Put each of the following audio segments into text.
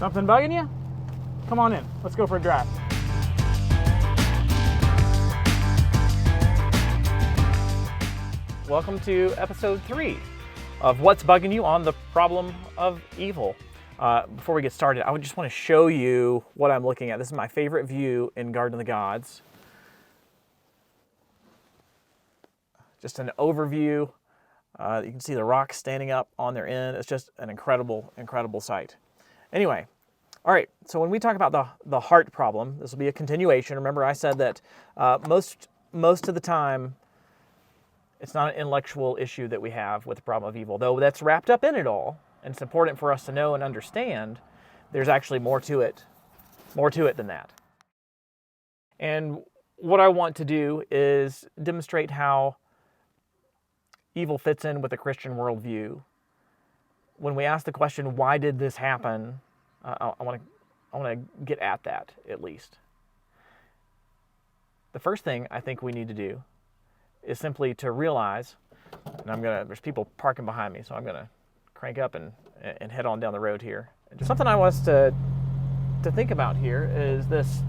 Something bugging you? Come on in. Let's go for a drive. Welcome to episode 3 of What's Bugging You on the Problem of Evil. Before we get started, I just want to show you what I'm looking at. This is my favorite view in Garden of the Gods. Just an overview. You can see the rocks standing up on their end. It's just an incredible, incredible sight. Anyway, all right, so when we talk about the heart problem, this will be a continuation. Remember I said that most of the time, it's not an intellectual issue that we have with the problem of evil, though that's wrapped up in it all, and it's important for us to know and understand there's actually more to it than that. And what I want to do is demonstrate how evil fits in with a Christian worldview. When we ask the question, why did this happen, I want to get at that at least. The first thing I think we need to do is simply to realize, and there's people parking behind me, so I'm gonna crank up and head on down the road here. Something I want us to think about here is this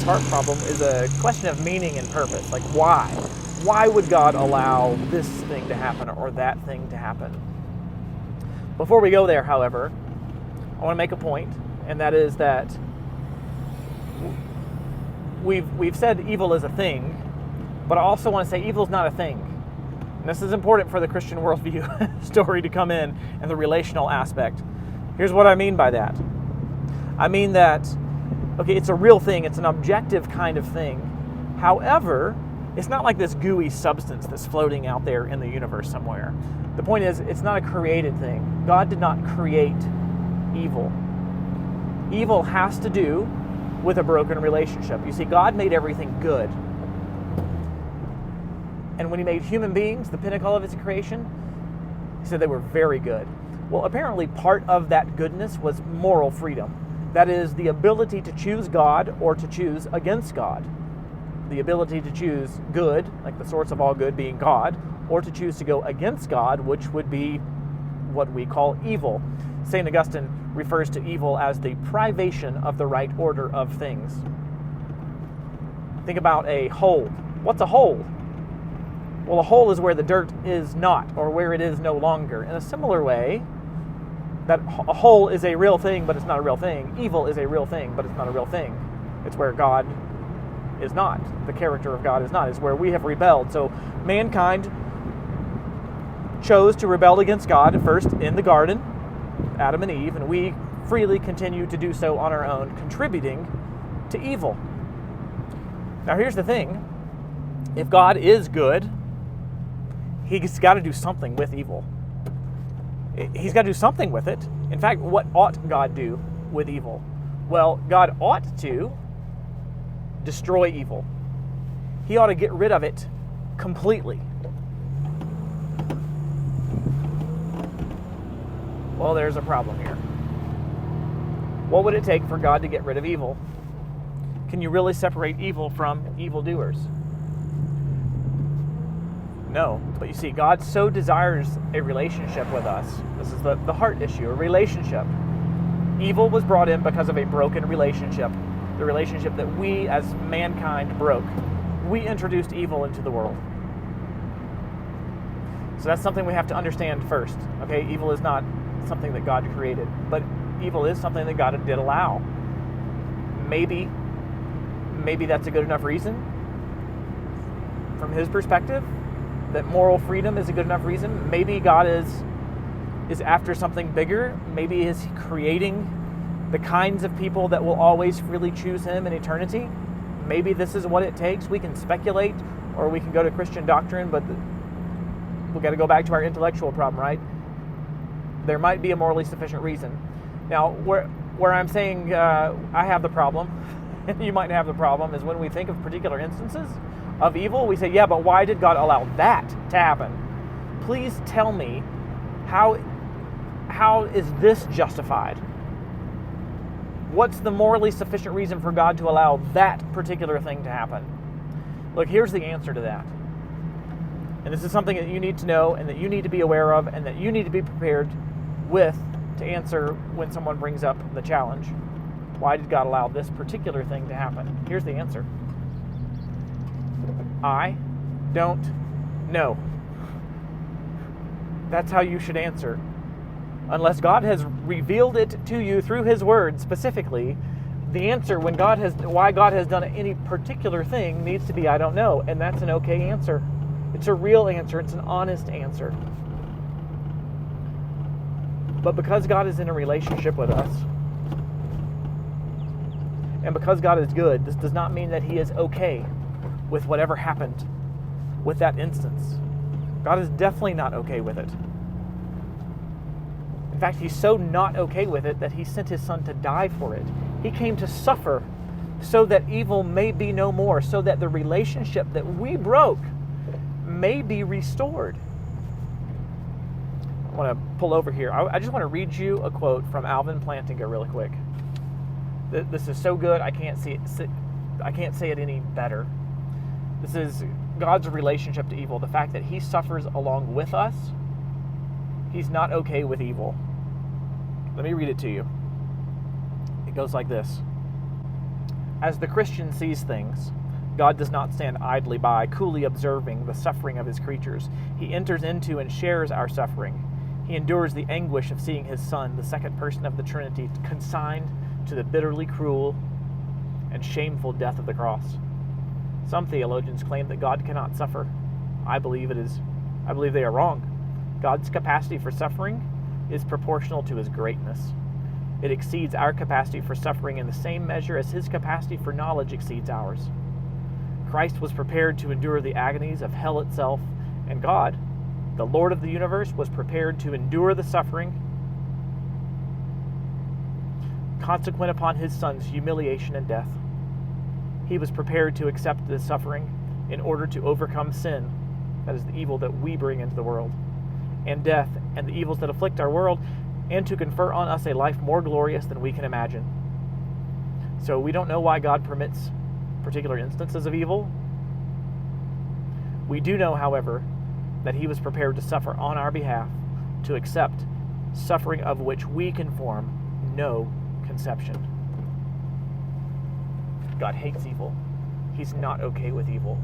heart problem is a question of meaning and purpose. Like why? Why would God allow this thing to happen or that thing to happen? Before we go there, however, I want to make a point, and that is that we've said evil is a thing, but I also want to say evil is not a thing. And this is important for the Christian worldview story to come in and the relational aspect. Here's what I mean by that. I mean that, okay, it's a real thing. It's an objective kind of thing. However, it's not like this gooey substance that's floating out there in the universe somewhere. The point is, it's not a created thing. God did not create evil. Evil has to do with a broken relationship. You see, God made everything good. And when he made human beings, the pinnacle of his creation, he said they were very good. Well, apparently part of that goodness was moral freedom. That is the ability to choose God or to choose against God. The ability to choose good, like the source of all good being God, or to choose to go against God, which would be what we call evil. St. Augustine refers to evil as the privation of the right order of things. Think about a hole. What's a hole? Well, a hole is where the dirt is not, or where it is no longer. In a similar way, that a hole is a real thing, but it's not a real thing. Evil is a real thing, but it's not a real thing. It's where God is not. The character of God is not. It's where we have rebelled. So mankind chose to rebel against God first in the garden, Adam and Eve, and we freely continue to do so on our own, contributing to evil. Now here's the thing. If God is good, he's got to do something with evil. He's got to do something with it. In fact, what ought God do with evil? Well, God ought to destroy evil. He ought to get rid of it completely. Well, there's a problem here. What would it take for God to get rid of evil? Can you really separate evil from evildoers? No, but you see, God so desires a relationship with us. This is the heart issue, a relationship. Evil was brought in because of a broken relationship, the relationship that we as mankind broke. We introduced evil into the world. So that's something we have to understand first. Okay, evil is not something that God created, but evil is something that God did allow. Maybe that's a good enough reason from his perspective, that moral freedom is a good enough reason. Maybe God is after something bigger. Maybe is creating the kinds of people that will always freely choose him in eternity. Maybe this is what it takes. We can speculate, or we can go to Christian doctrine, but we've got to go back to our intellectual problem, right? There might be a morally sufficient reason. Now, where I'm saying I have the problem, and you might have the problem, is when we think of particular instances of evil, we say, yeah, but why did God allow that to happen? Please tell me, how is this justified? What's the morally sufficient reason for God to allow that particular thing to happen? Look, here's the answer to that. And this is something that you need to know and that you need to be aware of and that you need to be prepared with to answer when someone brings up the challenge. Why did God allow this particular thing to happen? Here's the answer. I don't know. That's how you should answer. Unless God has revealed it to you through His Word specifically, the answer why God has done any particular thing needs to be, I don't know. And that's an okay answer. It's a real answer. It's an honest answer. But because God is in a relationship with us, and because God is good, this does not mean that He is okay with whatever happened with that instance. God is definitely not okay with it. In fact, He's so not okay with it that He sent His Son to die for it. He came to suffer so that evil may be no more, so that the relationship that we broke may be restored. I want to pull over here. I just want to read you a quote from Alvin Plantinga really quick. This is so good, I can't say it any better. This is God's relationship to evil. The fact that He suffers along with us. He's not okay with evil. Let me read it to you. It goes like this. As the Christian sees things, God does not stand idly by, coolly observing the suffering of His creatures. He enters into and shares our suffering. He endures the anguish of seeing His Son, the second person of the Trinity, consigned to the bitterly cruel and shameful death of the cross. Some theologians claim that God cannot suffer. I believe they are wrong. God's capacity for suffering is proportional to His greatness. It exceeds our capacity for suffering in the same measure as His capacity for knowledge exceeds ours. Christ was prepared to endure the agonies of hell itself, and God, the Lord of the universe, was prepared to endure the suffering consequent upon His Son's humiliation and death. He was prepared to accept this suffering in order to overcome sin, that is the evil that we bring into the world, and death and the evils that afflict our world, and to confer on us a life more glorious than we can imagine. So we don't know why God permits particular instances of evil. We do know, however, that He was prepared to suffer on our behalf, to accept suffering of which we can form no conception. God hates evil. He's not okay with evil.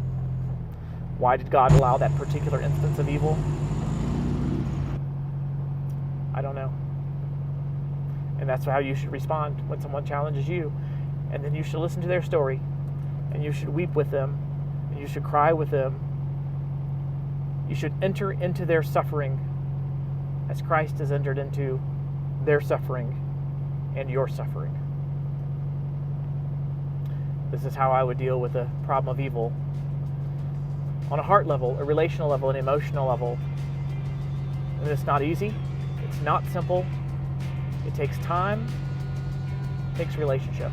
Why did God allow that particular instance of evil? I don't know. And that's how you should respond when someone challenges you. And then you should listen to their story, and you should weep with them, and you should cry with them. You should enter into their suffering as Christ has entered into their suffering and your suffering. This is how I would deal with the problem of evil. On a heart level, a relational level, an emotional level. And it's not easy. It's not simple. It takes time. It takes relationship.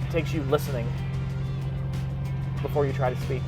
It takes you listening before you try to speak.